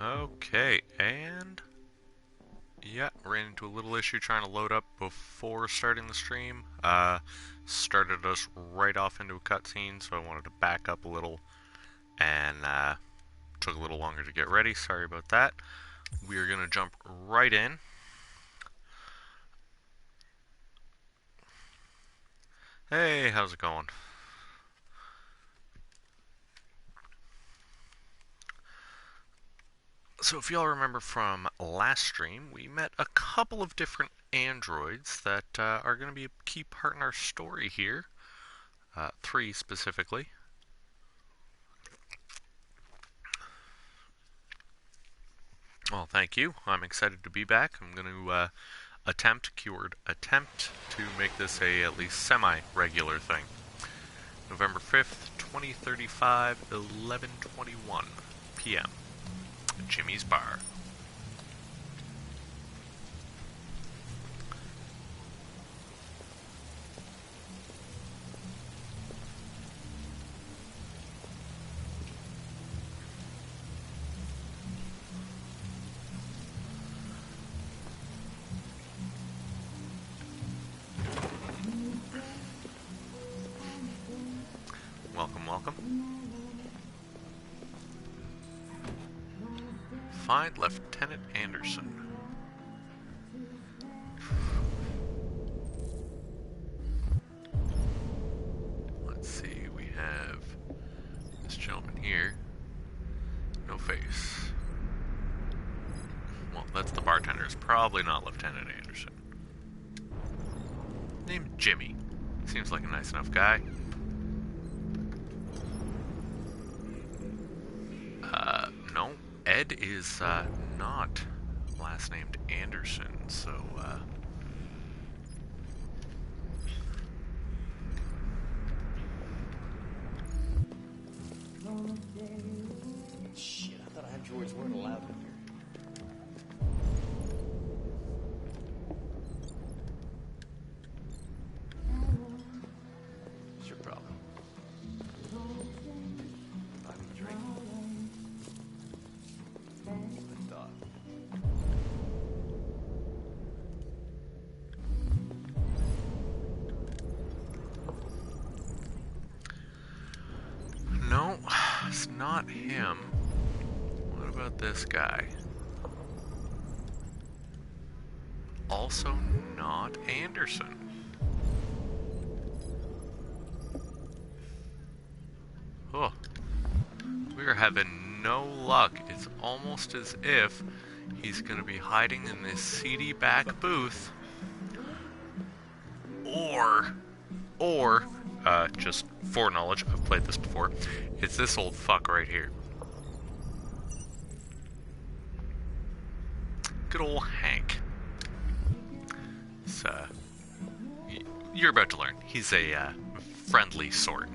Okay, and yeah, ran into a little issue trying to load up before starting the stream. Started us right off into a cutscene, so I wanted to back up a little and took a little longer to get ready. Sorry about that. We are going to jump right in. Hey, how's it going? So if y'all remember from last stream, we met a couple of different androids that are going to be a key part in our story here. Three specifically. Well, thank you. I'm excited to be back. I'm going to keyword attempt, to make this a at least semi-regular thing. November 5th, 2035, 11:21 p.m. Jimmy's Bar. Welcome, welcome. Find Lieutenant Anderson. Let's see, we have this gentleman here. No face. Well, that's the bartender. It's probably not Lieutenant Anderson. Named Jimmy. Seems like a nice enough guy. No, Ed is not last named Anderson, so Shit, I thought androids weren't allowed in here. What's your problem? Not even drinking? I thought. no, it's not him. What about this guy? Also not Anderson. Oh, we are having no luck. It's almost as if he's gonna be hiding in this seedy back booth, or just foreknowledge, I've played this before, it's this old fuck right here. Good old Hank. So, you're about to learn. He's a friendly sort.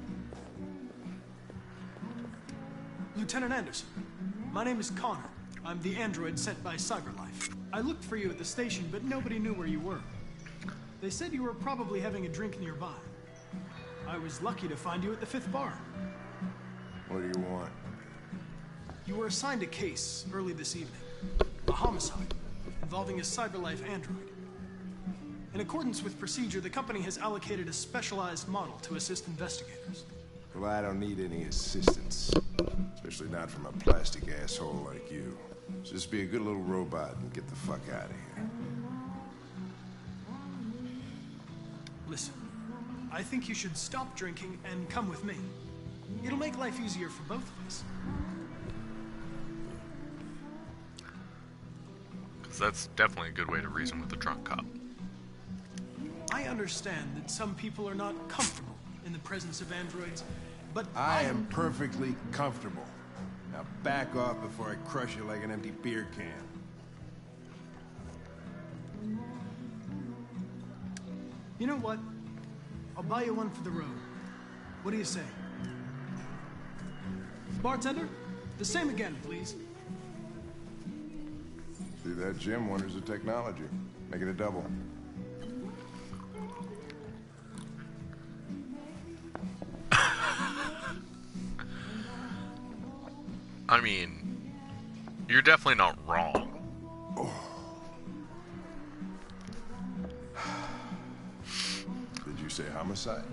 Lieutenant Anderson, my name is Connor. I'm the android sent by CyberLife. I looked for you at the station, but nobody knew where you were. They said you were probably having a drink nearby. I was lucky to find you at the 5th bar. What do you want? You were assigned a case early this evening. A homicide involving a CyberLife android. In accordance with procedure, the company has allocated a specialized model to assist investigators. Well, I don't need any assistance. Especially not from a plastic asshole like you. Just be a good little robot and get the fuck out of here. Listen, I think you should stop drinking and come with me. It'll make life easier for both of us. Because that's definitely a good way to reason with a drunk cop. I understand that some people are not comfortable in the presence of androids, but I am perfectly comfortable. Now back off before I crush you like an empty beer can. You know what? I'll buy you one for the road. What do you say? Bartender, the same again, please. See that, Jim? Wonders of technology. Make it a double. I mean, You're definitely not wrong. Did you say homicide?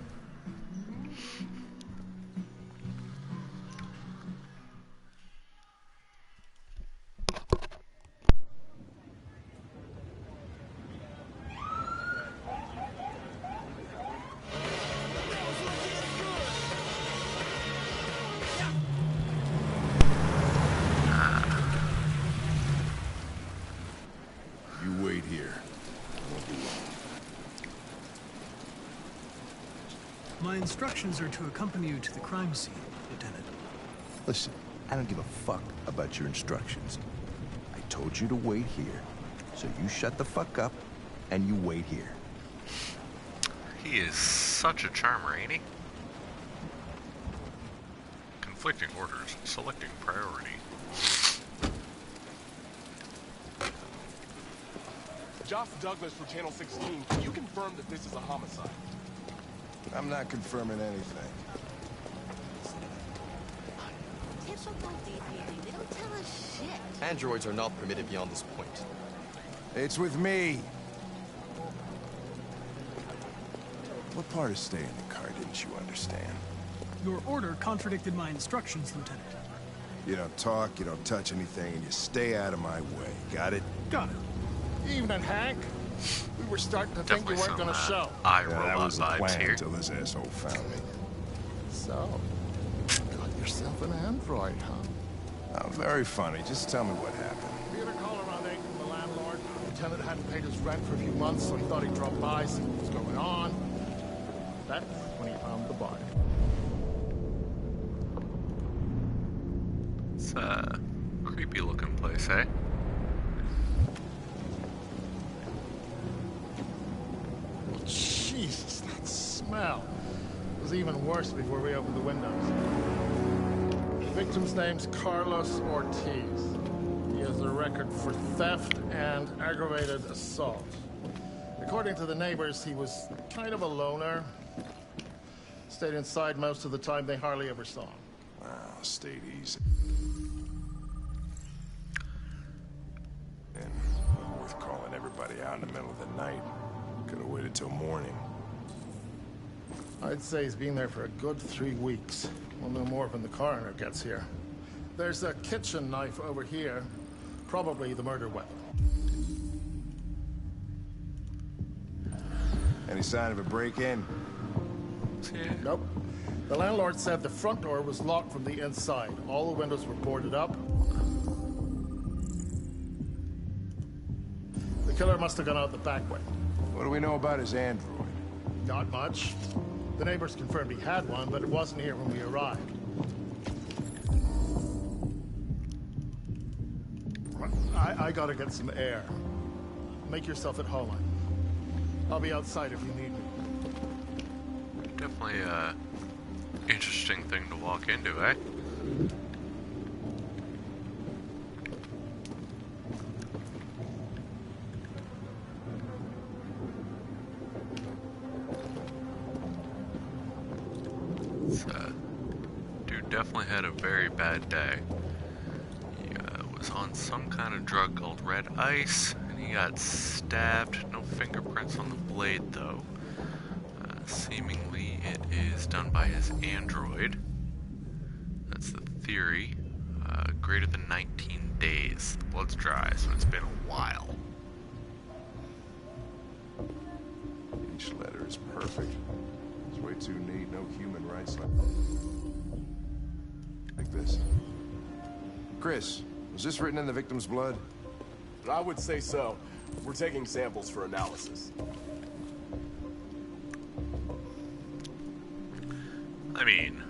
You wait here. My instructions are to accompany you to the crime scene, Lieutenant. Listen, I don't give a fuck about your instructions. I told you to wait here. So you shut the fuck up and you wait here. He is such a charmer, ain't he? Conflicting orders. Selecting priority. Josh Douglas for Channel 16. Can you confirm that this is a homicide? I'm not confirming anything. Typical DPD. They don't tell us shit. Androids are not permitted beyond this point. It's with me. What part of staying in the car didn't you understand? Your order contradicted my instructions, Lieutenant. You don't talk, you don't touch anything, and you stay out of my way. Got it? Got it. Evening, Hank. We were starting to think you Definitely weren't going to some show. iRobot that was the vibes plan here. until this asshole found me. So, got yourself an android, huh? Oh, very funny. Just tell me what happened. We had a call around 8 from the landlord. The tenant hadn't paid his rent for a few months, so he thought he'd drop by, see what was going on. That's when he found the body. It's a creepy looking place, eh? Jesus, that smell. It was even worse before we opened the windows. The victim's name's Carlos Ortiz. He has a record for theft and aggravated assault. According to the neighbors, he was kind of a loner. Stayed inside most of the time. They hardly ever saw him. Wow, stayed easy. And worth calling everybody out in the middle of the night. Could have waited till morning. I'd say he's been there for a good 3 weeks. We'll know more when the coroner gets here. There's a kitchen knife over here. Probably the murder weapon. Any sign of a break-in? Yeah. Nope. The landlord said the front door was locked from the inside. All the windows were boarded up. The killer must have gone out the back way. What do we know about his android? Not much. The neighbors confirmed he had one, but it wasn't here when we arrived. I gotta get some air. Make yourself at home. I'll be outside if you need me. Definitely a interesting thing to walk into, eh? Dude definitely had a very bad day. He was on some kind of drug called red ice, and he got stabbed. No fingerprints on the blade, though. Seemingly it is done by his android. That's the theory. Greater than 19 days. The blood's dry, so it's been a while. Each letter is perfect. It's way too neat. No human rights like this. Chris, was this written in the victim's blood? I would say so. We're taking samples for analysis. I mean,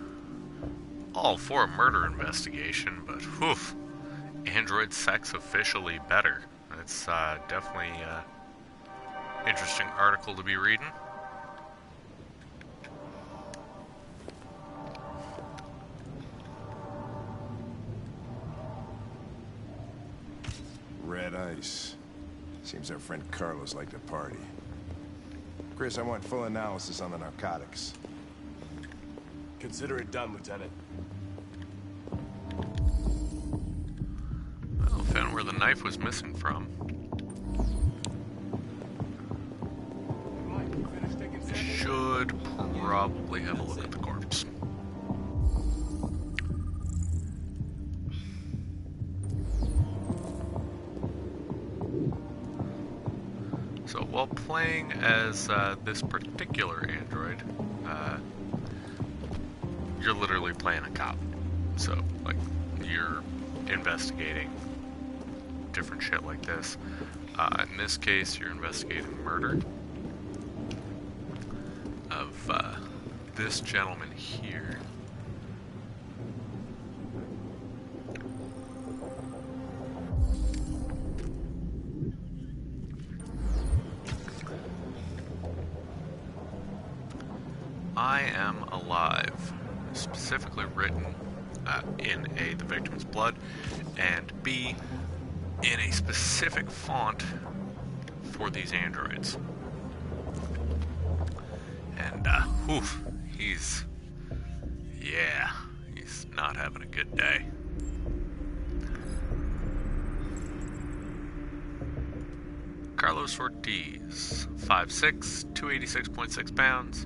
all for a murder investigation, but whew, android sex officially better. It's definitely interesting article to be reading. Red ice. Seems our friend Carlos liked to party. Chris, I want full analysis on the narcotics. Consider it done, Lieutenant. Well, knife was missing from. Should probably have a look at the corpse. So while playing as this particular android, you're literally playing a cop. So, like, you're investigating different shit like this. In this case, you're investigating murder of this gentleman here. I am alive, specifically written in A, the victim's blood, and B, in a specific font for these androids. And, he's not having a good day. Carlos Ortiz, 5'6", 286.6 pounds,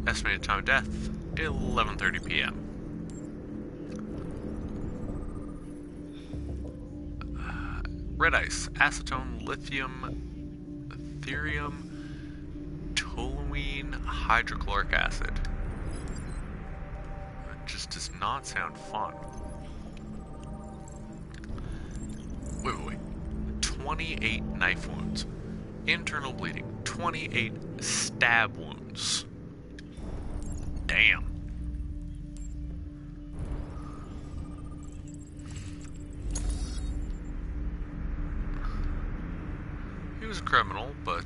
estimated time of death, 11:30 p.m. Red ice, acetone, lithium, therium, toluene, hydrochloric acid. It just does not sound fun. Wait. 28 knife wounds. Internal bleeding. 28 stab wounds. Damn. He was a criminal, but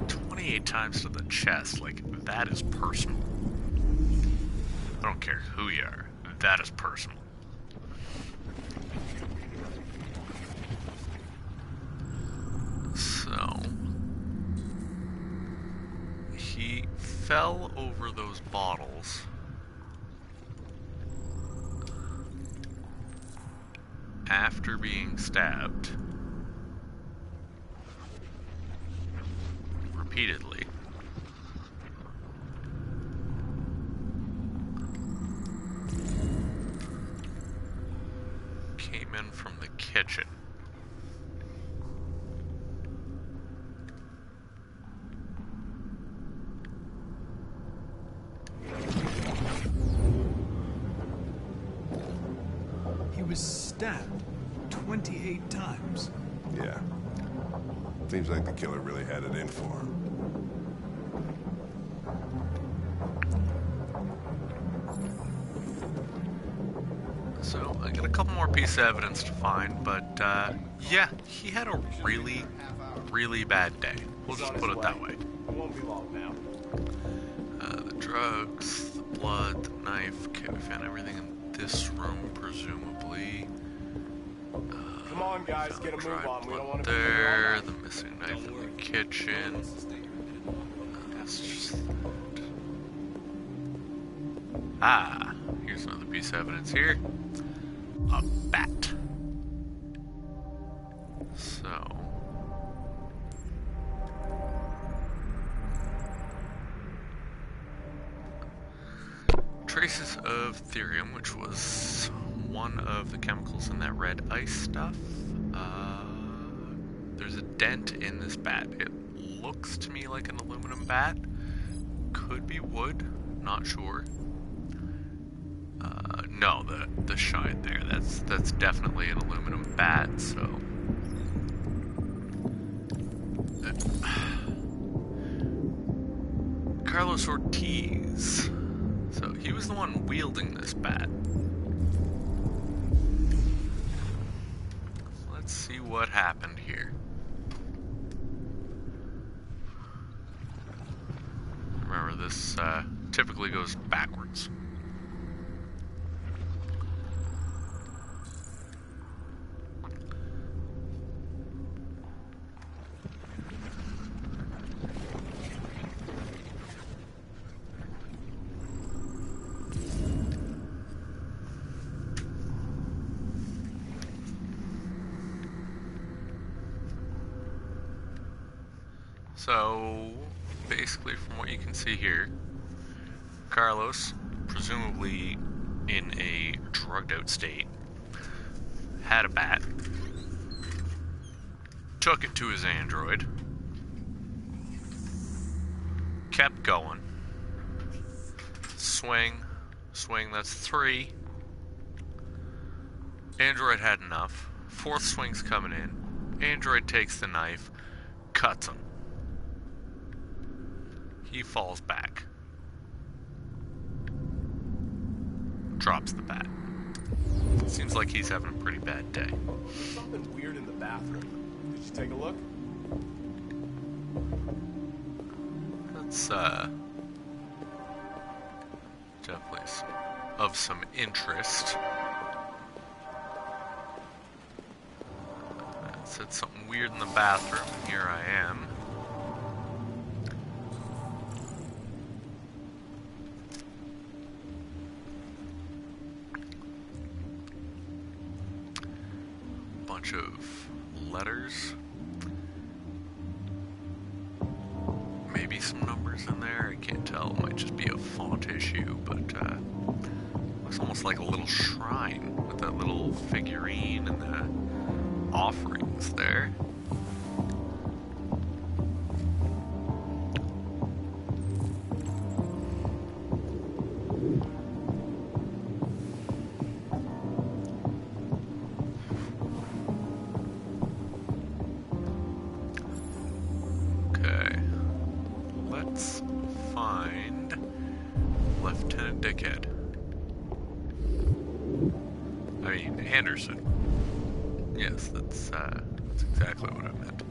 28 times to the chest, like, that is personal. I don't care who you are, that is personal. So, he fell over those bottles after being stabbed repeatedly. Came in from the kitchen. He was stabbed 28 times. Yeah. Seems like the killer really had it in for him. So, I got a couple more pieces of evidence to find, but, yeah, he had a really, really bad day. We'll just put it that way. It won't be long now. The drugs, the blood, the knife. Okay, we found everything in this room, presumably. Come on, guys, get a move on. We don't want to be There, here the missing knife in the kitchen. That's just... Ah, here's another piece of evidence here. A bat. So... traces of therium, which was one of the chemicals in that red ice stuff. There's a dent in this bat. It looks to me like an aluminum bat. Could be wood, not sure. No, the shine there, that's definitely an aluminum bat, so... Carlos Ortiz. So, he was the one wielding this bat. Let's see what happened here. Remember, this typically goes backwards. So, basically from what you can see here, Carlos, presumably in a drugged out state, had a bat, took it to his android, kept going, swing, that's 3, android had enough, 4th swing's coming in, android takes the knife, cuts him. He falls back. Drops the bat. Seems like he's having a pretty bad day. There's something weird in the bathroom. Did you take a look? That's, definitely of some interest. It said something weird in the bathroom, and here I am. Bunch of letters. Maybe some numbers in there, I can't tell. It might just be a font issue, but looks almost like a little shrine with that little figurine and the offerings there. Anderson. Yes, that's exactly what I meant.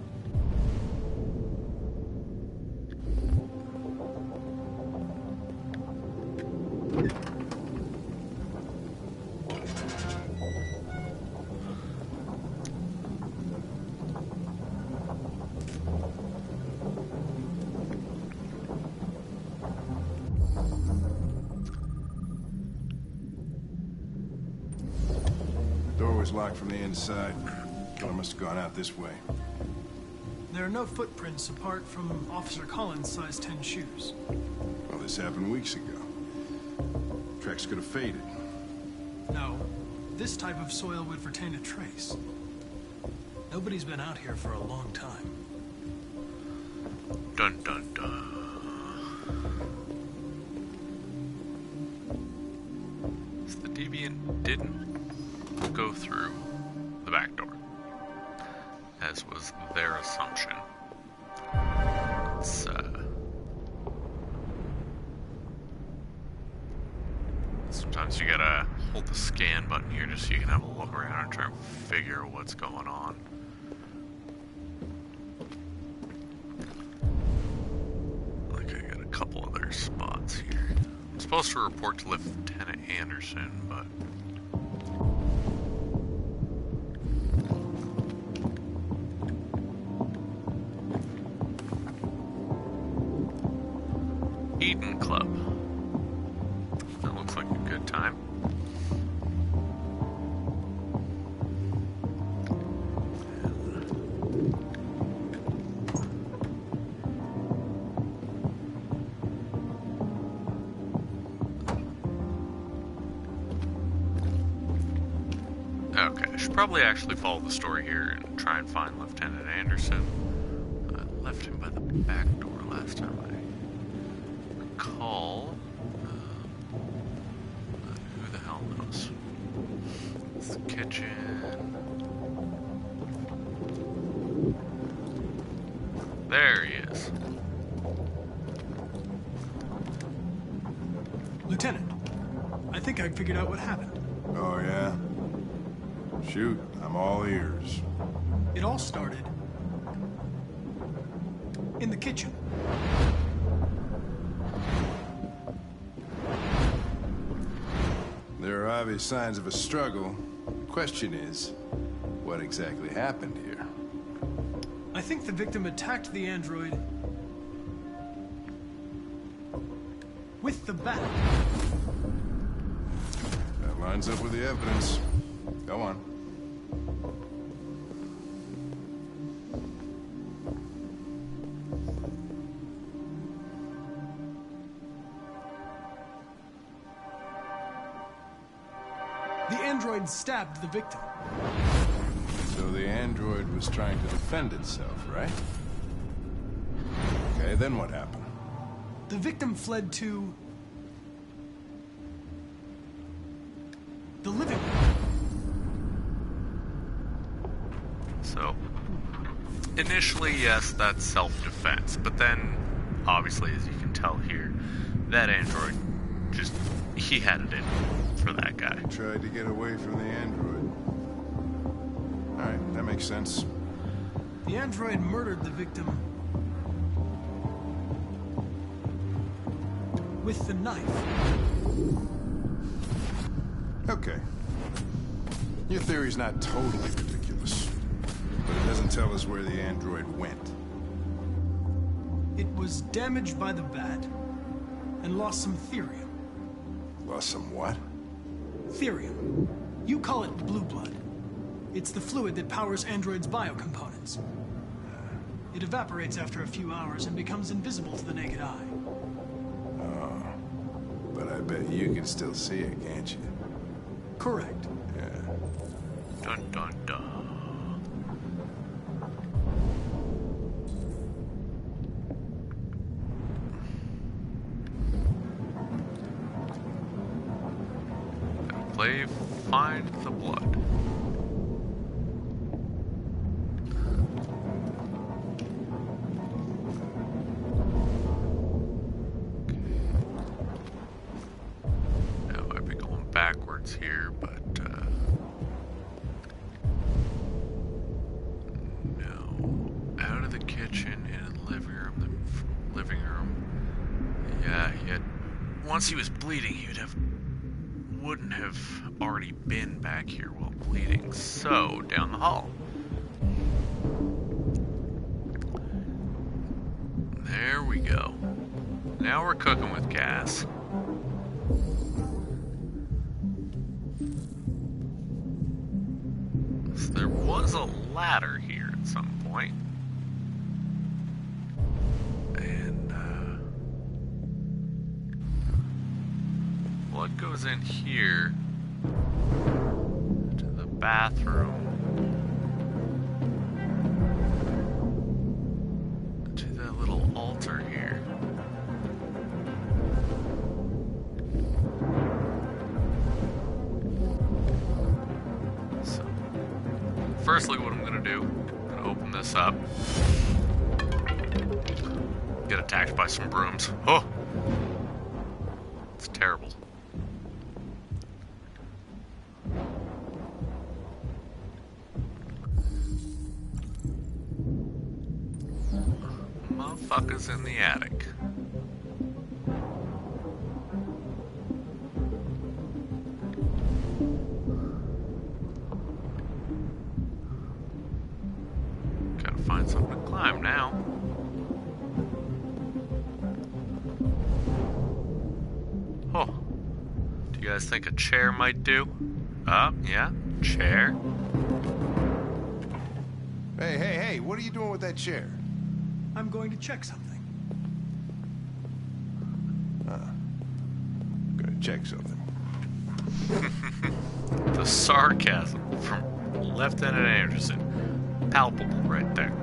Door was locked from the inside. Killer must have gone out this way. There are no footprints apart from Officer Collins' size 10 shoes. Well, this happened weeks ago. Tracks could have faded. No, this type of soil would retain a trace. Nobody's been out here for a long time. Dun dun dun. So the deviant didn't go through the back door, as was their assumption. It's, sometimes you gotta hold the scan button here just so you can have a look around and try and figure what's going on. Like I got a couple other spots here. I'm supposed to report to Lieutenant Anderson, but Eden Club. That looks like a good time. Okay, I should probably actually follow the story here and try and find Lieutenant Anderson. I left him by the back door last time I recall. Who the hell knows? It's the kitchen. There he is. Lieutenant, I think I figured out what happened. Oh, yeah? Shoot, I'm all ears. It all started in the kitchen. There are obvious signs of a struggle. The question is, what exactly happened here? I think the victim attacked the android with the bat. That lines up with the evidence. Go on. The android stabbed the victim. So the android was trying to defend itself, right? Okay, then what happened? The victim fled to the living room. So, initially, yes, that's self-defense, but then, obviously, as you can tell here, that android just, he had it in for that guy. Tried to get away from the android. Alright, that makes sense. The android murdered the victim with the knife. Okay. Your theory's not totally ridiculous, but it doesn't tell us where the android went. It was damaged by the bat and lost some therium. Lost some what? Therium. You call it blue blood. It's the fluid that powers androids' biocomponents. It evaporates after a few hours and becomes invisible to the naked eye. Oh. But I bet you can still see it, can't you? Correct. Yeah. Dun dun dun. Play Find the Blood. Now I'd be going backwards here, but no. Out of the kitchen into the living room. The living room. Yeah, he had. Once he was bleeding, wouldn't have already been back here while bleeding. So, down the hall. There we go. Now we're cooking with gas. So there was a ladder here at some point. And, blood goes in here to the bathroom to that little altar here. So, firstly, what I'm gonna do, I'm gonna open this up. Get attacked by some brooms. Oh! It's terrible. Motherfuckers in the attic. Gotta find something to climb now. Oh. Do you guys think a chair might do? Yeah, chair. Hey, what are you doing with that chair? I'm going to check something. Gonna check something. The sarcasm from Lieutenant Anderson. Palpable right there.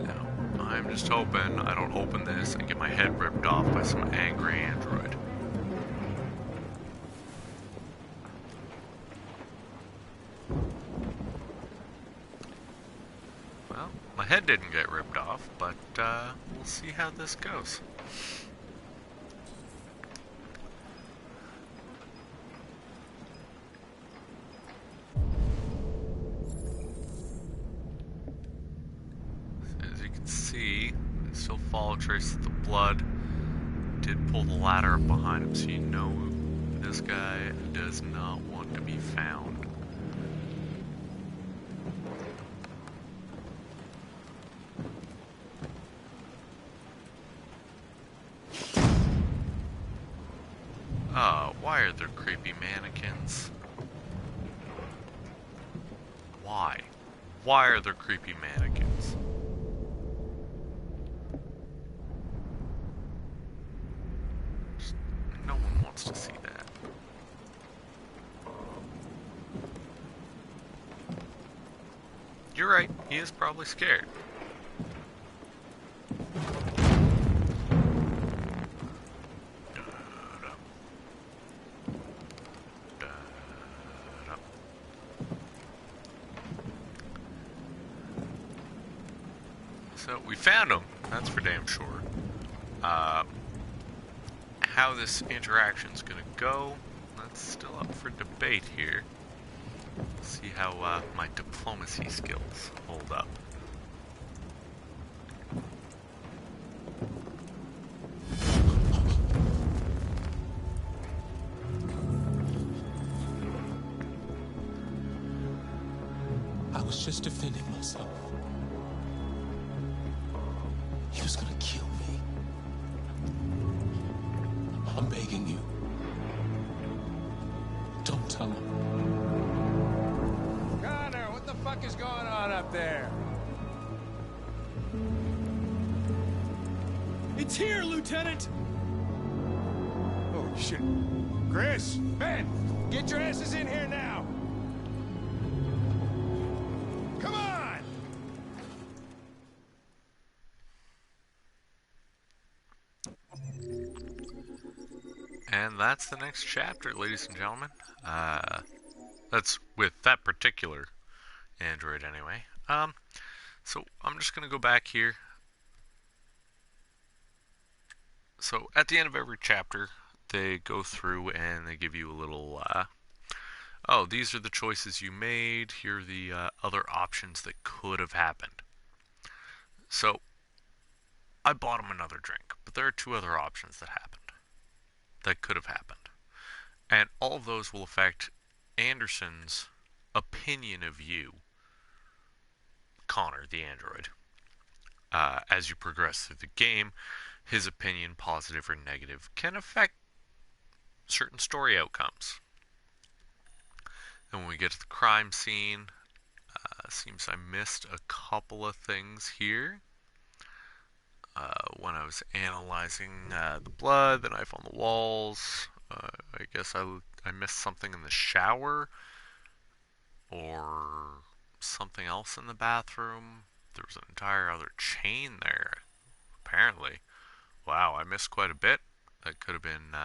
Now, I'm just hoping I don't open this and get my head ripped off by some angry android. Well, my head didn't get ripped off, but we'll see how this goes. As you can see, there's still follow traces of the blood. Did pull the ladder up behind him, so you know this guy does not want to be found. Why are there creepy mannequins? Why? Why are there creepy mannequins? No one wants wants to see that. You're right, he is probably scared. So we found him, that's for damn sure. How this interaction's gonna go, that's still up for debate here. See how my diplomacy skills hold up. I was just defending myself. He was gonna kill me. I'm begging you. Don't tell him. Connor, what the fuck is going on up there? It's here, Lieutenant! Oh, shit. Chris! Ben! Get your asses in here now! Come on! And that's the next chapter, ladies and gentlemen. That's with that particular android anyway. So I'm just going to go back here. So at the end of every chapter, they go through and they give you a little, oh, these are the choices you made. Here are the other options that could have happened. So I bought him another drink, but there are two other options that happened. That could have happened. And all of those will affect Anderson's opinion of you, Connor, the android. As you progress through the game, his opinion, positive or negative, can affect certain story outcomes. And when we get to the crime scene, seems I missed a couple of things here. When I was analyzing the blood, the knife on the walls, I guess I missed something in the shower, or something else in the bathroom. There was an entire other chain there, apparently. Wow, I missed quite a bit. That could have been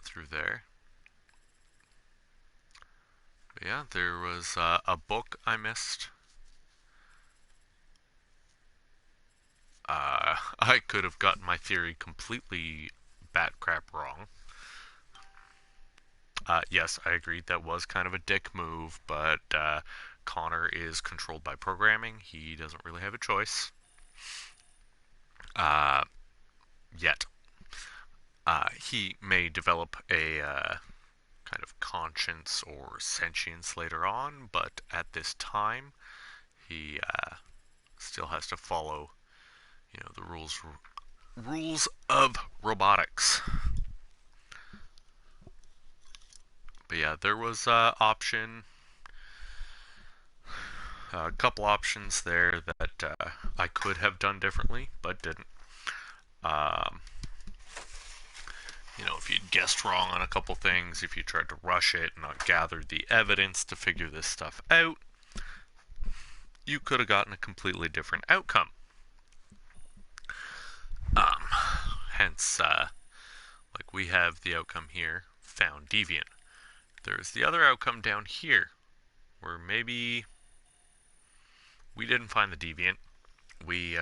through there. But yeah, there was a book I missed. I could have gotten my theory completely bat crap wrong. Yes, I agreed that was kind of a dick move, but Connor is controlled by programming. He doesn't really have a choice. Yet. He may develop a kind of conscience or sentience later on, but at this time, he still has to follow, you know, the rules of robotics. But yeah, there was a couple options there that I could have done differently, but didn't. You know, if you'd guessed wrong on a couple things, if you tried to rush it and not gather the evidence to figure this stuff out, you could have gotten a completely different outcome. Hence, like we have the outcome here, found deviant. There's the other outcome down here, where maybe we didn't find the deviant. We,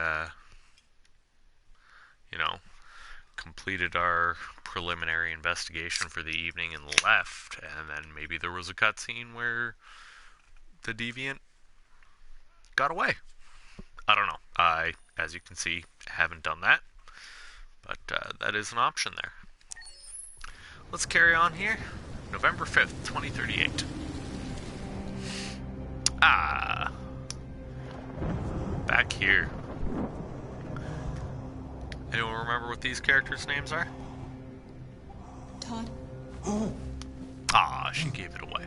you know, completed our preliminary investigation for the evening and left, and then maybe there was a cutscene where the deviant got away. I don't know. I, as you can see, haven't done that, but that is an option there. Let's carry on here. November 5th, 2038. Back here. Anyone remember what these characters' names are? Todd. She gave it away.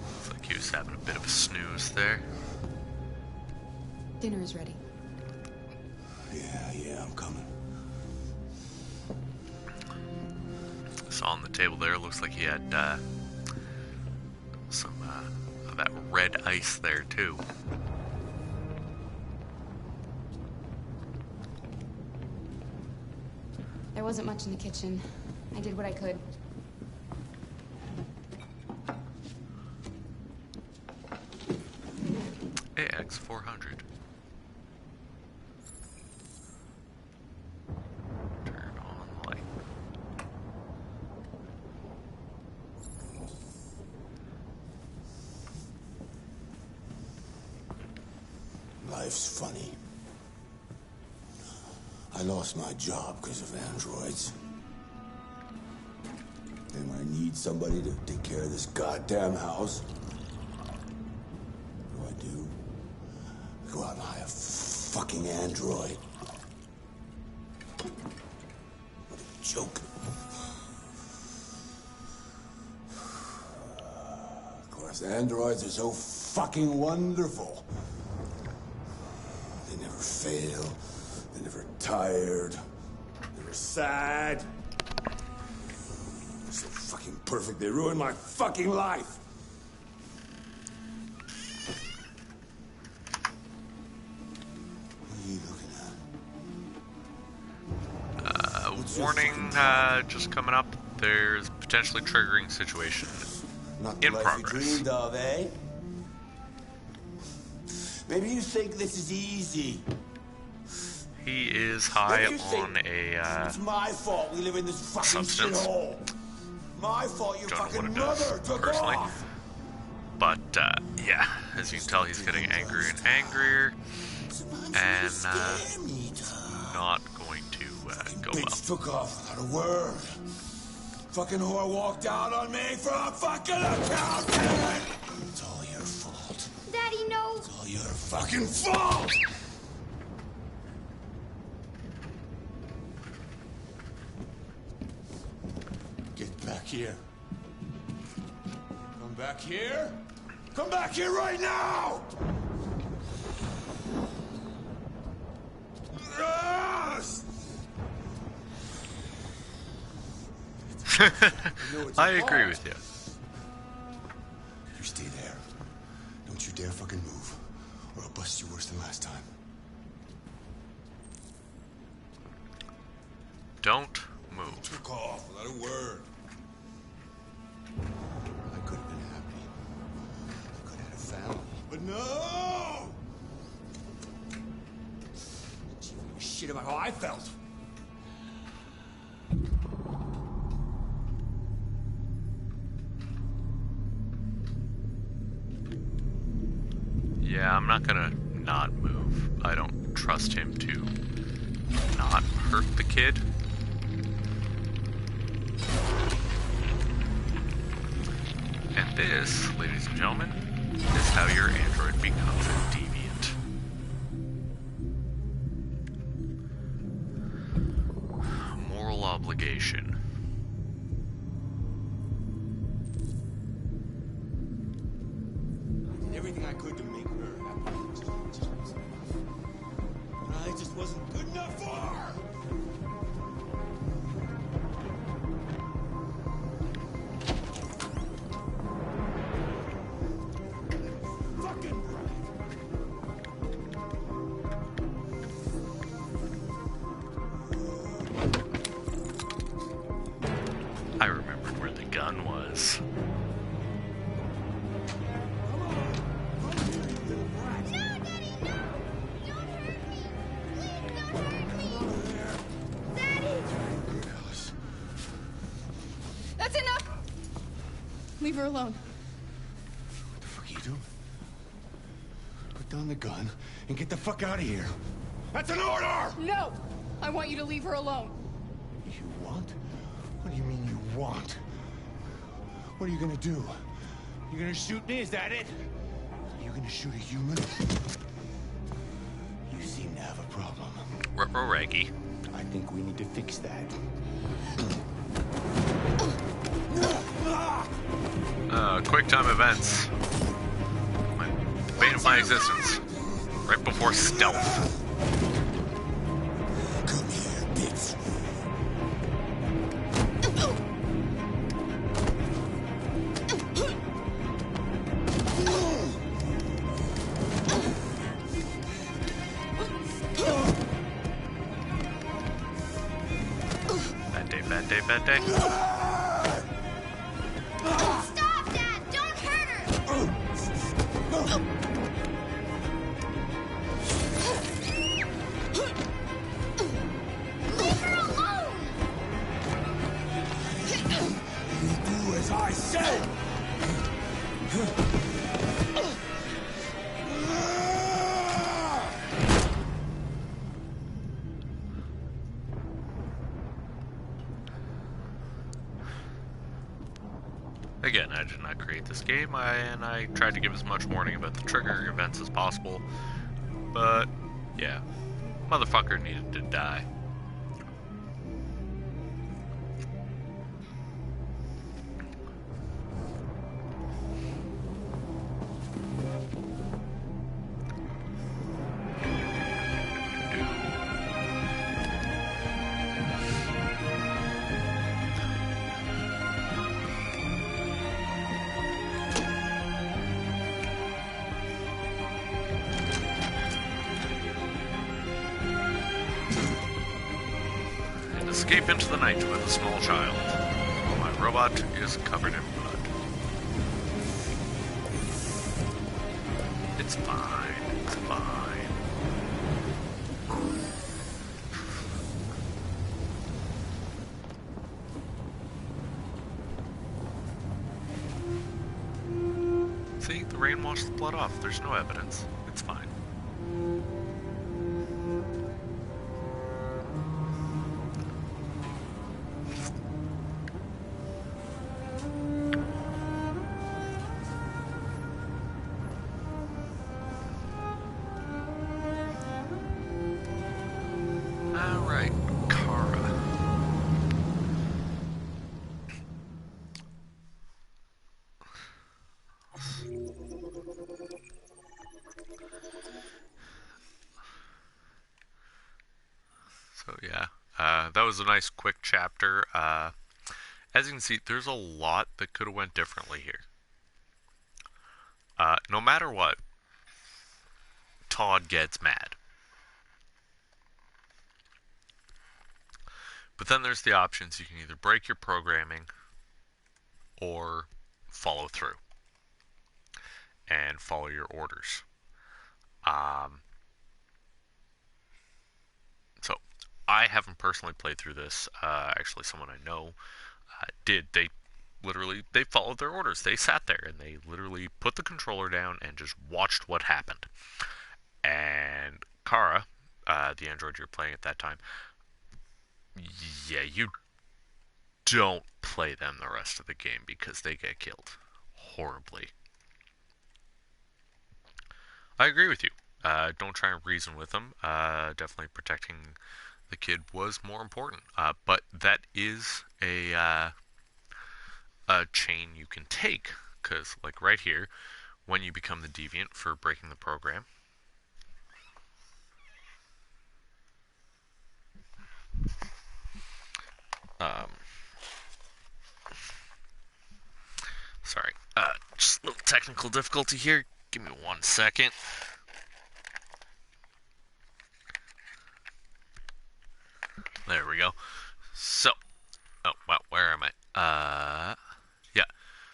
Looks like he was having a bit of a snooze there. Dinner is ready. Yeah, I'm coming. So on the table there, looks like he had some of that red ice there too. There wasn't much in the kitchen. I did what I could. AX400. Turn on the light. Life's funny. I lost my job because of androids. And when I need somebody to take care of this goddamn house, what do? I go out and hire a fucking android. What a joke. Of course, androids are so fucking wonderful. They never fail. They're never tired. Never sad. They're so fucking perfect, they ruined my fucking life. What are you looking at? Warning, just coming up. There's potentially triggering situation Not in the life progress. you dreamed of, eh? Maybe you think this is easy. He is high Maybe you think on a it's my fault we live in this fucking substance. shithole. My fault your Don't know fucking what it does, mother took personally. off. But, yeah, as you can tell, he's getting angrier and angrier, and not going to go well. Bitch took off without a word. Fucking whore walked out on me for a fucking accountant. It's all your fault. Daddy, no. It's all your fucking fault. Get back here. Come back here. Come back here right now! Yes! I agree with you. You stay there. Don't you dare fucking move, or I'll bust you worse than last time. Don't move. Took off without a word. I could have been happy. I could have had a family. But no! Didn't you give a shit about how I felt? Yeah, I'm not gonna not move. I don't trust him to not hurt the kid. And this, ladies and gentlemen, is how your android becomes a deviant. Moral obligation. I did everything I could to make her happy. It just wasn't enough. I just wasn't good enough for her! I remembered where the gun was. That's enough! Leave her alone. What the fuck are you doing? Put down the gun and get the fuck out of here. That's an order! No! I want you to leave her alone. You want? What do you mean you want? What are you gonna do? You gonna shoot me? Is that it? Are you gonna shoot a human? You seem to have a problem. Ruh-roh Raggy. I think we need to fix that. Quick time events. Bane of my existence. Right before stealth. Come here, bitch. Bad day, bad day, bad day. Stop, Dad! Don't hurt her! Leave her alone! You do as I say. Again, I did not create this game, and I tried to give as much warning about the triggering events as possible. But, yeah. Motherfucker needed to die. Escape into the night with a small child, while my robot is covered in blood. It's fine, it's fine. See, the rain washed the blood off. There's no evidence. It's fine. Alright, Kara. So yeah, that was a nice quick chapter. As you can see, there's a lot that could have went differently here. No matter what, Todd gets mad. But then there's the options. You can either break your programming or follow through and follow your orders. So I haven't personally played through this. Actually, someone I know did. They followed their orders. They sat there and they literally put the controller down and just watched what happened. And Kara, the android you're playing at that time, yeah, you don't play them the rest of the game because they get killed horribly. I agree with you. Don't try and reason with them. Definitely protecting the kid was more important. But that is a chain you can take, because like right here, when you become the deviant for breaking the program, sorry, just a little technical difficulty here. Give me 1 second. There we go. So, oh, well, where am I? Yeah.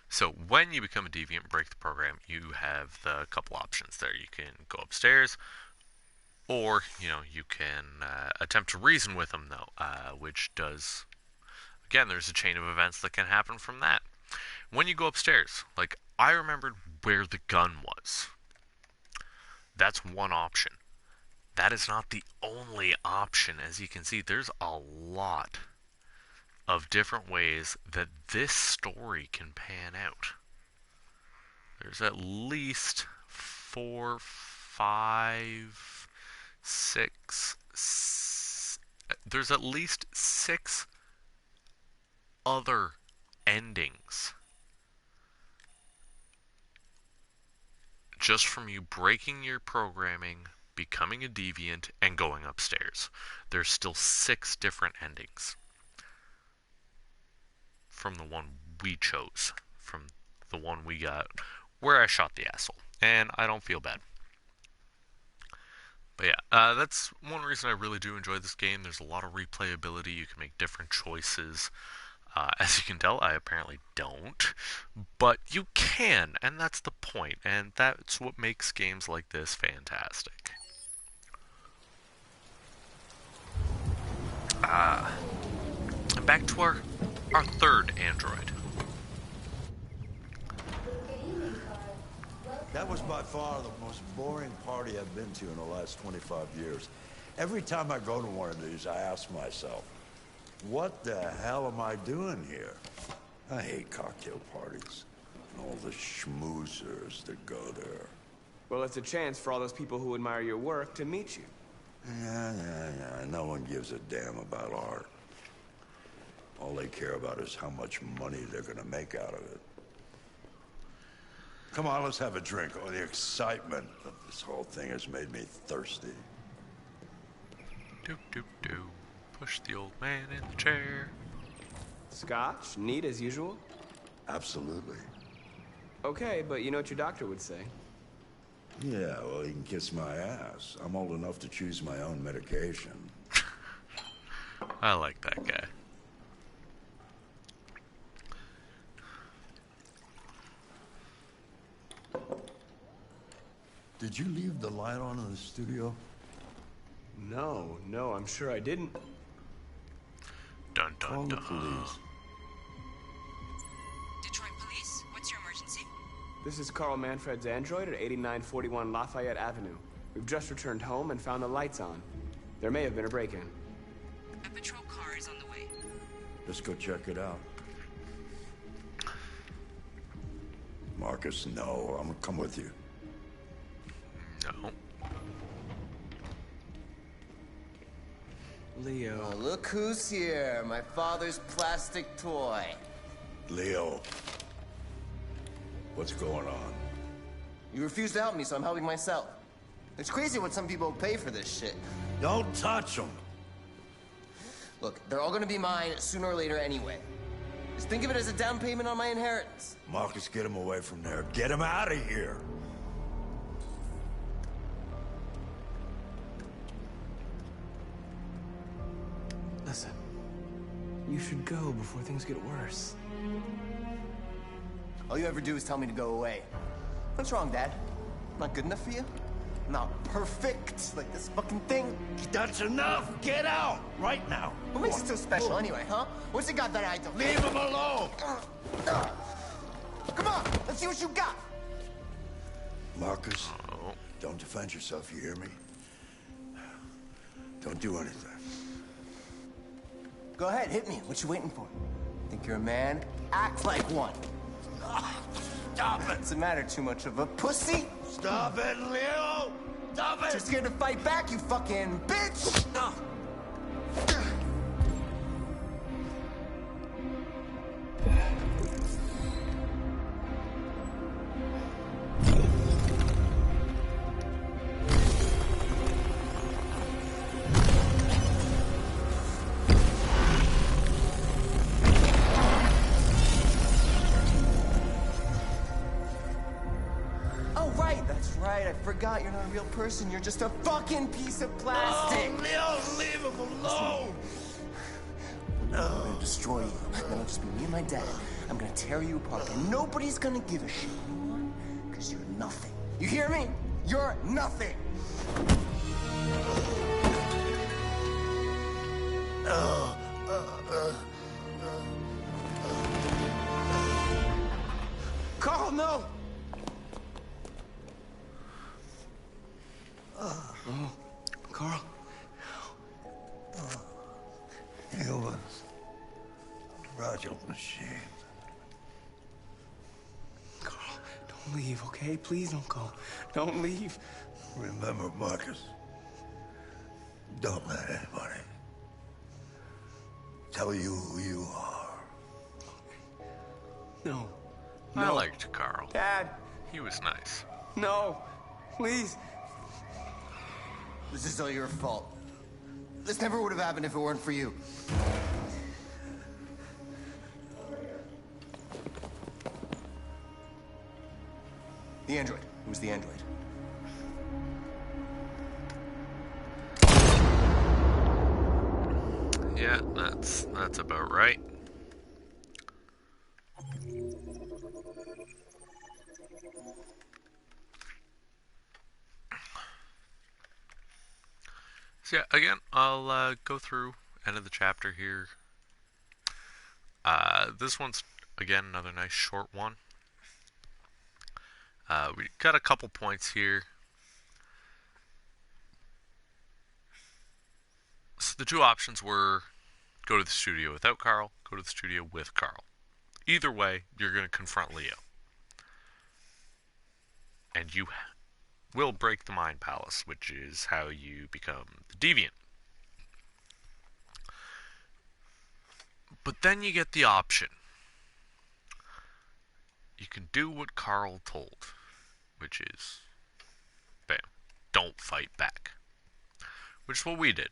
So when you become a deviant, break the program, you have the couple options there. You can go upstairs, or, you can attempt to reason with them, though, which does, again, there's a chain of events that can happen from that. When you go upstairs, like, I remembered where the gun was. That's one option. That is not the only option. As you can see, there's a lot of different ways that this story can pan out. There's at least 4, 5, 6... There's at least 6 other endings just from you breaking your programming, becoming a deviant, and going upstairs. There's still 6 different endings from the one we chose, from the one we got where I shot the asshole, and I don't feel bad. But yeah, that's one reason I really do enjoy this game. There's a lot of replayability. You can make different choices. As you can tell, I apparently don't, but you can, and that's the point, and that's what makes games like this fantastic. Back to our third android. That was by far the most boring party I've been to in the last 25 years. Every time I go to one of these, I ask myself, what the hell am I doing here? I hate cocktail parties and all the schmoozers that go there. Well, it's a chance for all those people who admire your work to meet you. Yeah. No one gives a damn about art. All they care about is how much money they're gonna make out of it. Come on, let's have a drink. Oh, the excitement of this whole thing has made me thirsty. Doop, doop, doop. Push the old man in the chair. Scotch? Neat as usual? Absolutely. Okay, but you know what your doctor would say. Yeah, well, he can kiss my ass. I'm old enough to choose my own medication. I like that guy. Did you leave the light on in the studio? No, I'm sure I didn't. Dun dun Call the dun. police. Detroit Police, what's your emergency? This is Carl Manfred's android at 8941 Lafayette Avenue. We've just returned home and found the lights on. There may have been a break-in. A patrol car is on the way. Let's go check it out. Marcus, no. I'm gonna come with you. No. Leo. Oh, look who's here. My father's plastic toy. Leo. What's going on? You refuse to help me, so I'm helping myself. It's crazy what some people pay for this shit. Don't touch them. Look, they're all gonna be mine sooner or later anyway. Just think of it as a down payment on my inheritance. Marcus, get him away from there. Get him out of here. Listen, you should go before things get worse. All you ever do is tell me to go away. What's wrong, Dad? Not good enough for you? Not perfect, like this fucking thing? That's enough! Get out! Right now! What makes it so special anyway, huh? What's it got that I don't? Leave him alone! Come on, let's see what you got! Marcus, don't defend yourself, you hear me? Don't do anything. Go ahead, hit me. What you waiting for? Think you're a man? Act like one. Stop it! Doesn't matter too much of a pussy. Stop it, Leo! Stop it! You're scared to fight back, you fucking bitch! I forgot you're not a real person. You're just a fucking piece of plastic. Oh, Leo, leave him alone. I'm gonna destroy you. Then it'll just be me and my dad. I'm gonna tear you apart, and nobody's gonna give a shit. You know why? Because you're nothing. You hear me? You're nothing. Carl, no! Oh, Carl. Humans. Fragile machine. Carl, don't leave, okay? Please don't go. Don't leave. Remember, Marcus, don't let anybody tell you who you are. No. I liked Carl. Dad. He was nice. No. Please. This is all your fault. This never would have happened if it weren't for you. The android. It was the android. Yeah, that's about right. So yeah, again, I'll go through end of the chapter here. This one's, again, another nice short one. We got a couple points here. So the two options were go to the studio without Carl, go to the studio with Carl. Either way, you're going to confront Leo. And you will break the Mind Palace, which is how you become the Deviant. But then you get the option. You can do what Carl told, which is, bam, don't fight back. Which is what we did.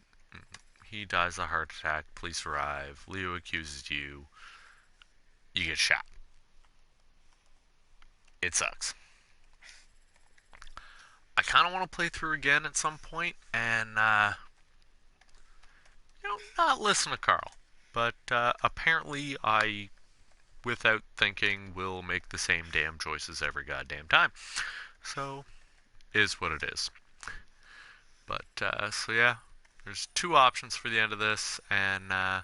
He dies of a heart attack, police arrive, Leo accuses you, you get shot. It sucks. I kind of want to play through again at some point and, not listen to Carl. But apparently I, without thinking, will make the same damn choices every goddamn time. So, is what it is. But, so yeah, there's two options for the end of this, and I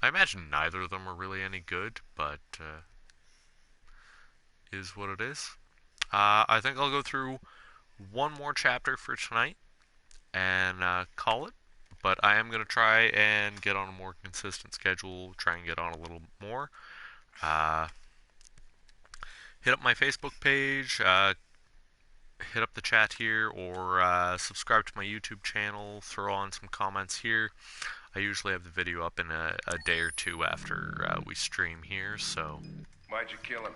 imagine neither of them are really any good, but is what it is. I think I'll go through one more chapter for tonight and call it. But I am going to try and get on a more consistent schedule, try and get on a little more. Hit up my Facebook page, hit up the chat here, or subscribe to my YouTube channel, throw on some comments here. I usually have the video up in a day or two after we stream here, so... Why'd you kill him?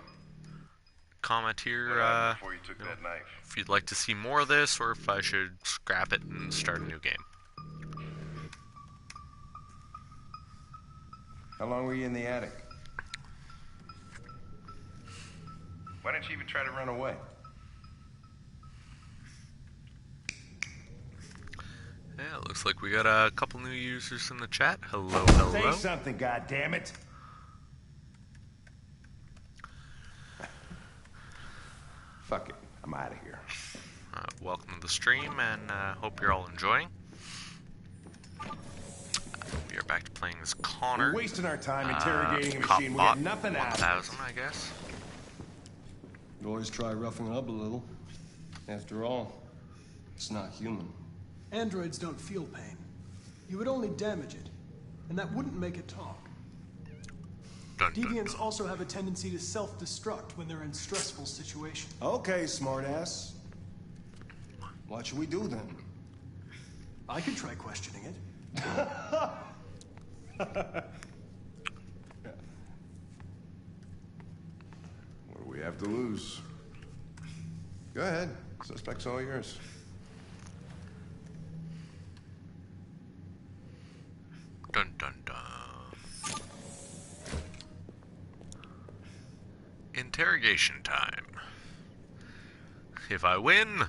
Comment here before you took that knife? If you'd like to see more of this, or if I should scrap it and start a new game. How long were you in the attic? Why didn't you even try to run away? Yeah, looks like we got a couple new users in the chat. Hello, hello. Say something, goddammit! Fuck it, I'm out of here. Welcome to the stream, and hope you're all enjoying. We are back to playing as Connor. We're wasting our time interrogating a machine. We Cop get nothing out of it. 1000, I guess. You always try roughing it up a little. After all, it's not human. Androids don't feel pain. You would only damage it, and that wouldn't make it talk. Deviants also have a tendency to self-destruct when they're in stressful situations. Okay, smartass. What should we do then? I could try questioning it. What do we have to lose? Go ahead. Suspect's all yours. Dun dun dun. Interrogation time. If I win,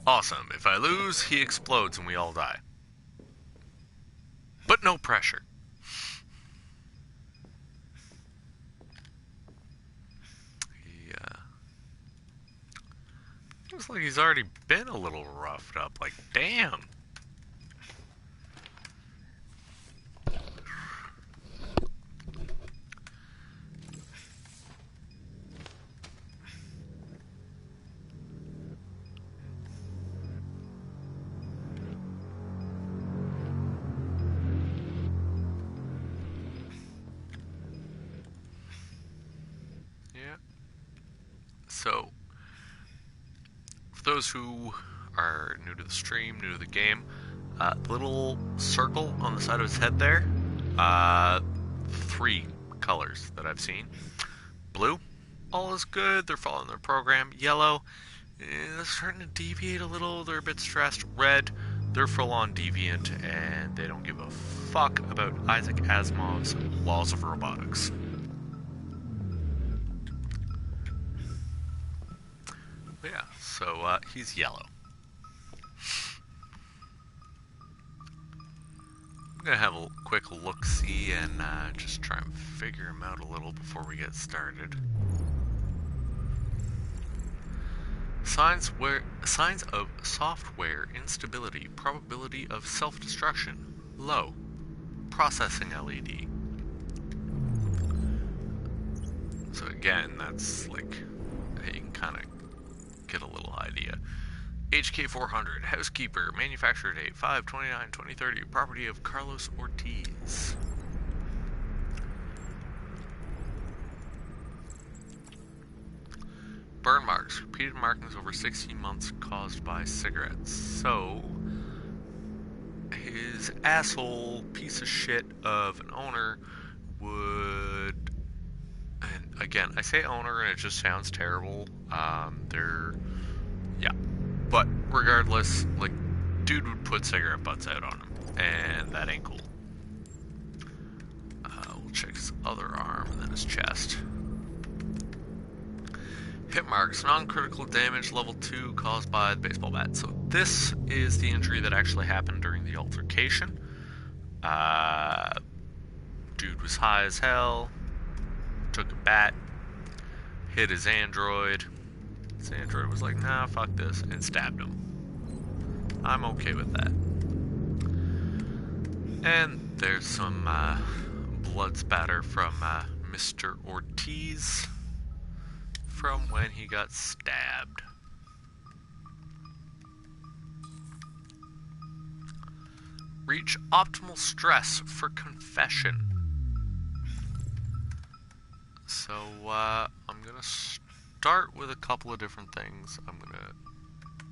awesome. If I lose, he explodes and we all die. But no pressure. Looks like he's already been a little roughed up. Like, damn. So, for those who are new to the stream, new to the game, little circle on the side of his head there, 3 colors that I've seen. Blue, all is good, they're following their program. Yellow, They're starting to deviate a little. They're a bit stressed. Red, they're full-on deviant, and they don't give a fuck about Isaac Asimov's laws of robotics. But yeah, so he's yellow. I'm gonna have a quick look-see and just try and figure him out a little before we get started. Signs of software instability. Probability of self-destruction. Low. Processing LED. So again, that's like, hey, you can kind of get a little idea. HK400, Housekeeper, manufacture date 5/29/2030, property of Carlos Ortiz. Burn marks, repeated markings over 16 months caused by cigarettes. So, his asshole piece of shit of an owner would, and again, I say owner and it just sounds terrible. Yeah. But regardless, like, dude would put cigarette butts out on him, and that ain't cool. We'll check his other arm and then his chest. Hit marks, non-critical damage, level 2, caused by the baseball bat. So this is the injury that actually happened during the altercation. Dude was high as hell, took a bat, hit his android. His android was like, nah, fuck this, and stabbed him. I'm okay with that. And there's some blood spatter from Mr. Ortiz from when he got stabbed. Reach optimal stress for confession. So, I'm gonna start with a couple of different things. I'm gonna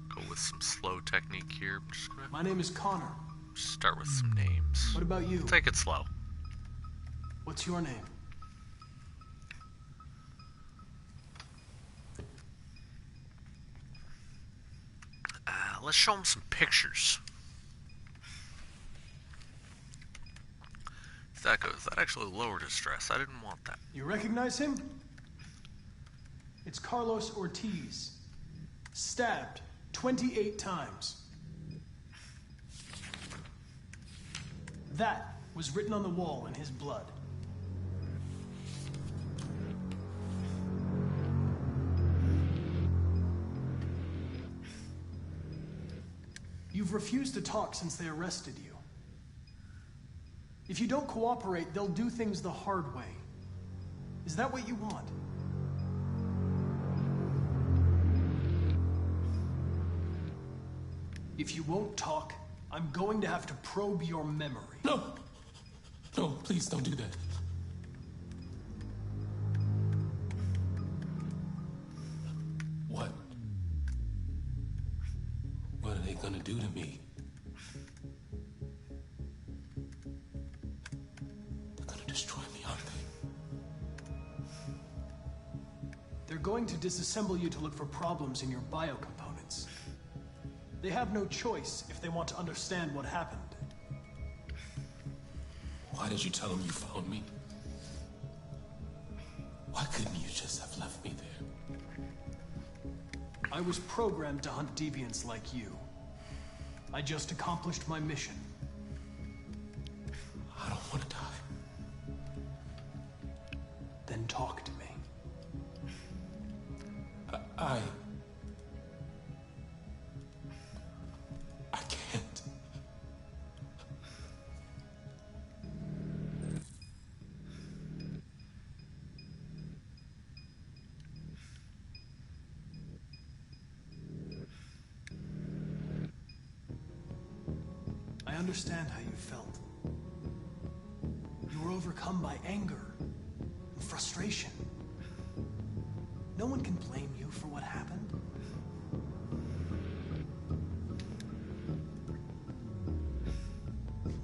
go with some slow technique here. I'm just gonna My name is Connor. start with some names. What about you? Take it slow. What's your name? Let's show him some pictures. If that goes, that actually lowered his stress. I didn't want that. You recognize him? It's Carlos Ortiz. Stabbed 28 times. That was written on the wall in his blood. You've refused to talk since they arrested you. If you don't cooperate, they'll do things the hard way. Is that what you want? If you won't talk, I'm going to have to probe your memory. No! No, please don't do that. What? What are they gonna do to me? They're gonna destroy me, aren't they? They're going to disassemble you to look for problems in your biocomponents. They have no choice if they want to understand what happened. Why did you tell them you found me? Why couldn't you just have left me there? I was programmed to hunt deviants like you. I just accomplished my mission. I don't want to die. Then talk to me. I can't. I understand how you felt. You were overcome by anger and frustration. No one can blame you for what happened.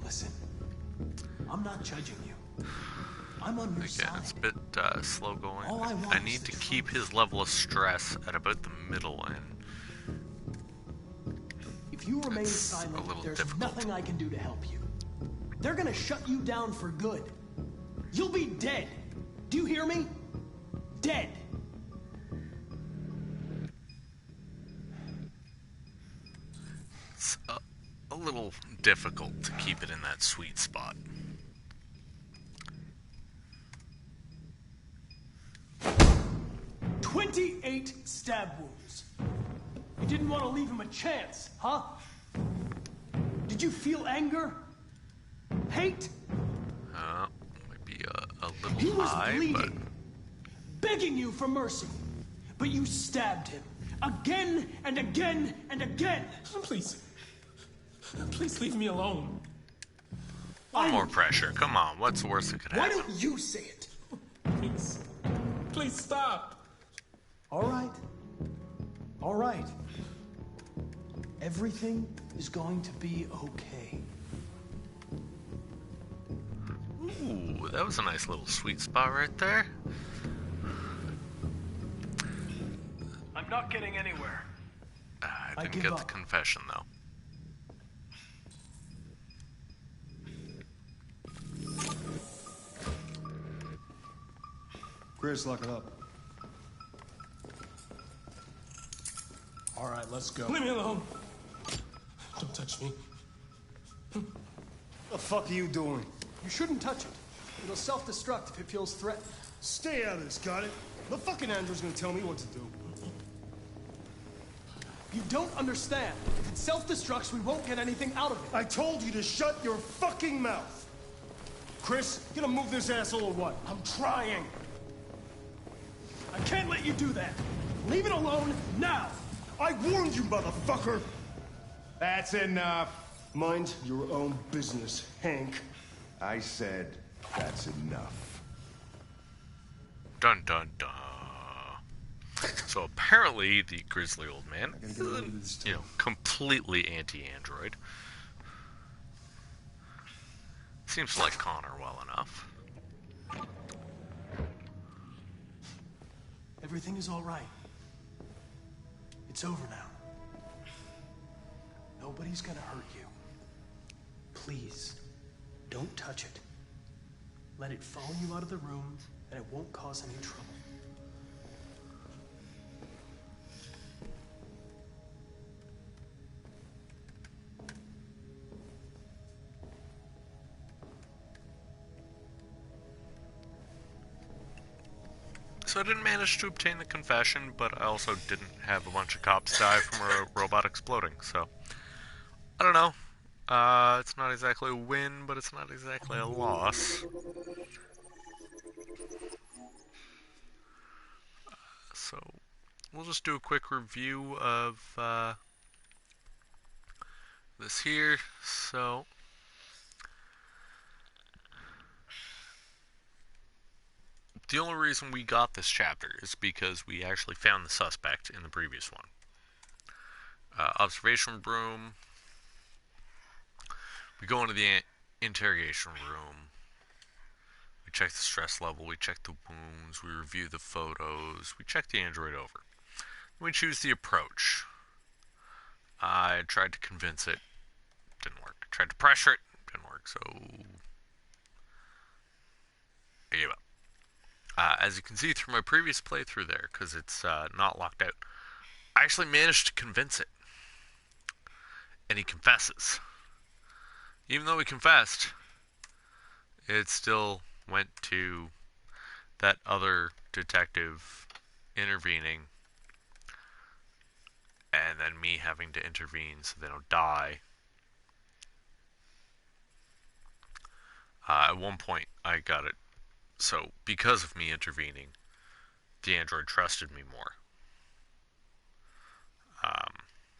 Listen, I'm not judging you. I'm on your side. Again, it's a bit slow going. All I want I is need the to keep his level of stress at about the middle, and remain it's silent, a little there's difficult. nothing I can do to help you. They're gonna shut you down for good. You'll be dead. Do you hear me? Dead. It's a little difficult to keep it in that sweet spot. "28 stab wounds. You didn't want to leave him a chance, huh? Did you feel anger? Hate? Might be a He little was high, bleeding, begging you for mercy, but you stabbed him again and again and again. Please. Please leave me alone. but more pressure. Come on, what's the worst that could Why happen? don't you say it? Please. Please stop. All right. All right. Everything is going to be okay. Ooh, that was a nice little sweet spot right there. I'm not getting anywhere. I didn't give get the up. confession, though. Chris, lock it up. All right, let's go. Leave me alone. Don't touch me. The fuck are you doing? You shouldn't touch it. It'll self-destruct if it feels threatened. Stay out of this, got it? The fucking Andrew's gonna tell me what to do. You don't understand. If it self-destructs, we won't get anything out of it. I told you to shut your fucking mouth. Chris, you gonna move this asshole or what? I'm trying. I can't let you do that. Leave it alone now. I warned you, motherfucker! That's enough. Mind your own business, Hank. I said that's enough. Dun dun dun. So apparently the grizzly old man, completely anti-android. Seems like Connor well enough. Everything is all right. It's over now. Nobody's gonna hurt you. Please, don't touch it. Let it follow you out of the room, and it won't cause any trouble. So I didn't manage to obtain the confession, but I also didn't have a bunch of cops die from a robot exploding, so I don't know. It's not exactly a win, but it's not exactly a loss. So we'll just do a quick review of this here. So the only reason we got this chapter is because we actually found the suspect in the previous one. Observation room. We go into the interrogation room. We check the stress level. We check the wounds. We review the photos. We check the android over. We choose the approach. I tried to convince it. Didn't work. Tried to pressure it. Didn't work. So I gave up. As you can see through my previous playthrough there, because it's not locked out, I actually managed to convince it. And he confesses. Even though he confessed, it still went to that other detective intervening, and then me having to intervene so they don't die. At one point, I got it. So, because of me intervening, the android trusted me more.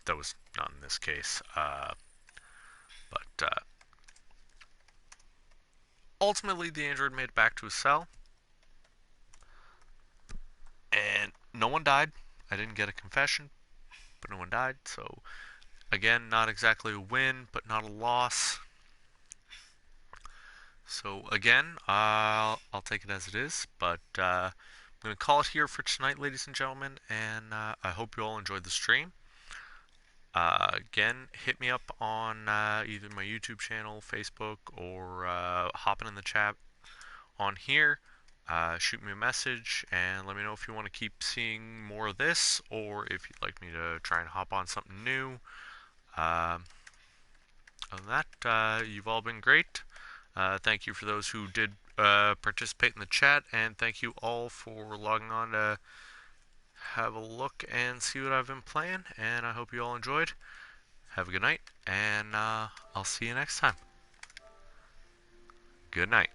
That was not in this case. But ultimately, the android made it back to his cell. And no one died. I didn't get a confession, but no one died. So, again, not exactly a win, but not a loss. So again, I'll take it as it is, but I'm going to call it here for tonight, ladies and gentlemen, and I hope you all enjoyed the stream. Again, hit me up on either my YouTube channel, Facebook, or hopping in the chat on here. Shoot me a message and let me know if you want to keep seeing more of this, or if you'd like me to try and hop on something new. Other than that, you've all been great. Thank you for those who did participate in the chat, and thank you all for logging on to have a look and see what I've been playing, and I hope you all enjoyed. Have a good night, and I'll see you next time. Good night.